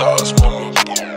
That's my lookbook.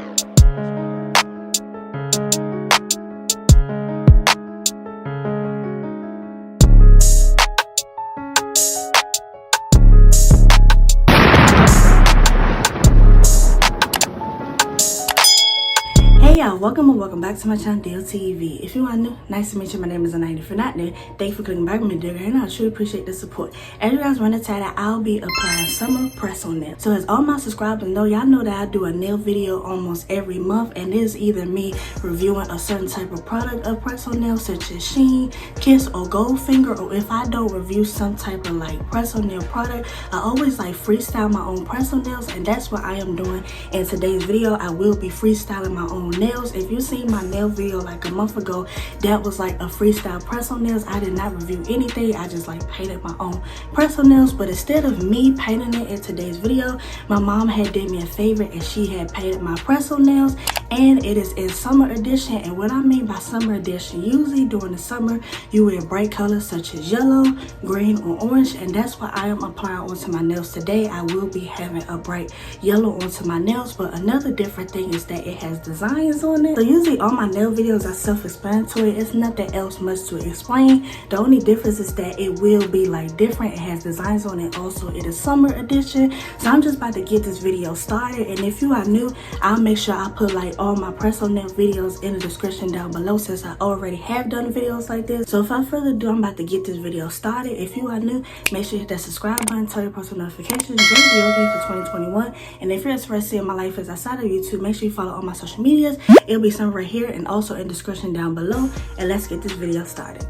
Hey y'all, welcome back to my channel DLTV. If you are new, nice to meet you. My name is Anita. If you're not new, thank you for clicking back with me, dear, and I truly appreciate the support. As you guys run the title, I'll be applying summer press-on nails. So as all my subscribers know, y'all know that I do a nail video almost every month, and it is either me reviewing a certain type of product of press-on nails such as Shein, Kiss, or Goldfinger, or if I don't review some type of like press-on nail product, I always like freestyle my own press-on nails, and that's what I am doing in today's video. I will be freestyling my own nails. If you seen my nail video like a month ago, that was like a freestyle press on nails. I did not review anything. I just like painted my own press on nails. But instead of me painting it in today's video, my mom had did me a favor and she had painted my press on nails, and it is in summer edition. And what I mean by summer edition, usually during the summer you wear bright colors such as yellow, green, or orange, and that's what I am applying onto my nails today. I will be having a bright yellow onto my nails, but another different thing is that it has designs on it. So usually all my nail videos are self-explanatory. It's nothing else much to explain. The only difference is that it will be like different. It has designs on it. Also, it is summer edition. So I'm just about to get this video started, and if you are new, I'll make sure I put like all my press on nail videos in the description down below, since I already have done videos like this. So without further ado, I'm about to get this video started. If you are new, make sure you hit that subscribe button, turn your post notifications, join the video for 2021. And if you're interested in seeing my life as outside of YouTube, make sure you follow all my social medias. It'll be somewhere right here and also in the description down below. And let's get this video started.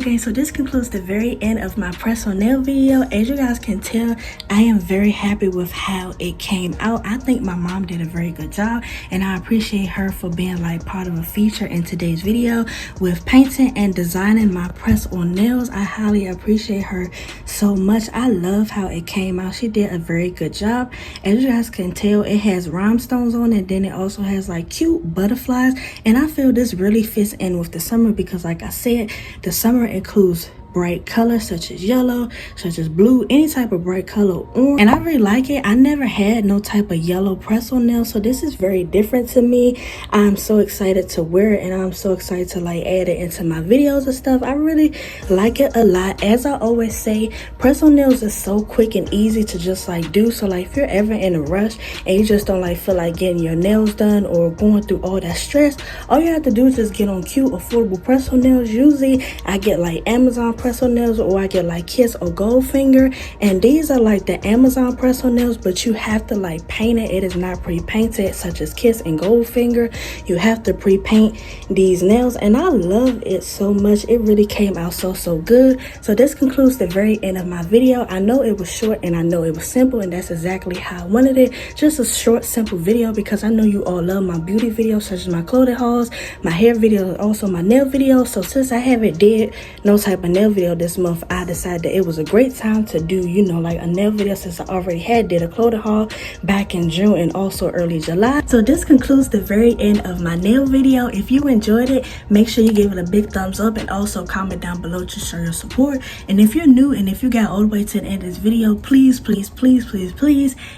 Okay, so this concludes the very end of my press on nail video. As you guys can tell, I am very happy with how it came out. I think my mom did a very good job, and I appreciate her for being like part of a feature in today's video with painting and designing my press on nails. I highly appreciate her so much. I love how it came out. She did a very good job. As you guys can tell, it has rhinestones on it, then it also has like cute butterflies, and I feel this really fits in with the summer because, like I said, the summer includes bright colors such as yellow, such as blue, any type of bright color, orange, and I really like it. I never had no type of yellow press on nail, so this is very different to me. I'm so excited to wear it, and I'm so excited to like add it into my videos and stuff. I really like it a lot. As I always say, press on nails is so quick and easy to just like do. So like if you're ever in a rush and you just don't like feel like getting your nails done or going through all that stress, all you have to do is just get on cute affordable press on nails. Usually I get like Amazon press on nails, or I get like Kiss or Goldfinger, and these are like the Amazon press on nails, but you have to like paint it. It is not pre-painted such as Kiss and Goldfinger. You have to pre-paint these nails, and I love it so much. It really came out so good. So this concludes the very end of my video. I know it was short and I know it was simple, and that's exactly how I wanted it. Just a short simple video because I know you all love my beauty videos such as my clothing hauls, my hair videos, and also my nail videos. So since I haven't did no type of nail video this month, I decided that it was a great time to do, you know, like a nail video, since I already did a clothing haul back in June and also early July. So this concludes the very end of my nail video. If you enjoyed it, make sure you give it a big thumbs up and also comment down below to show your support. And if you're new and if you got all the way to the end of this video, please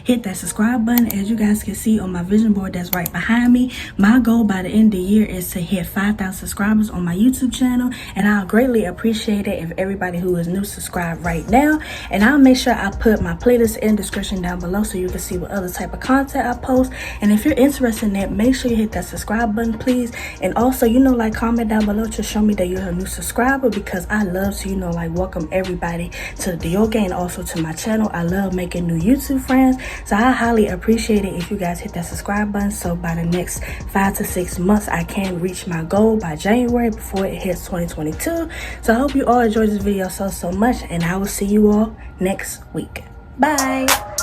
hit that subscribe button. As you guys can see on my vision board that's right behind me, my goal by the end of the year is to hit 5,000 subscribers on my YouTube channel, and I'll greatly appreciate it if everybody who is new subscribe right now. And I'll make sure I put my playlist in the description down below so you can see what other type of content I post. And if you're interested in that, make sure you hit that subscribe button, please. And also, you know, like comment down below to show me that you're a new subscriber, because I love to, you know, like welcome everybody to the yoga and also to my channel. I love making new YouTube friends, so I highly appreciate it if you guys hit that subscribe button, so by the next 5 to 6 months I can reach my goal by January before it hits 2022. So I hope you all enjoyed this video so much, and I will see you all next week. Bye.